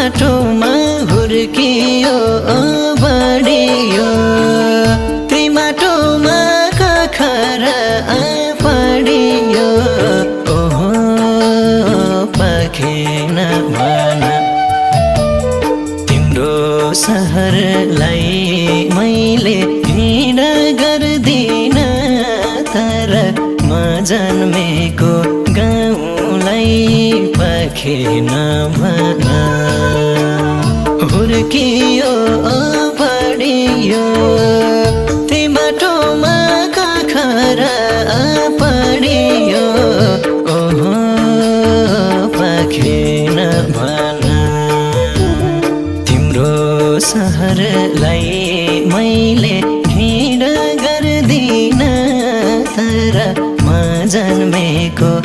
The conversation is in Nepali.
माटोमा हुर्कियो बढियो त्यही माटोमा कखरा पढियो ओहो पाखेन भन तिम्रो सहरलाई मैले घृण गर्दिन तर म जन्मेको गाउँलाई पाखेन भन हुर्कियो बढियो त्यही बाटोमा कखरा पढियो ओहो पाखेन भन तिम्रो सहरलाई मैले घृण गर्दिन तर म जन्मेको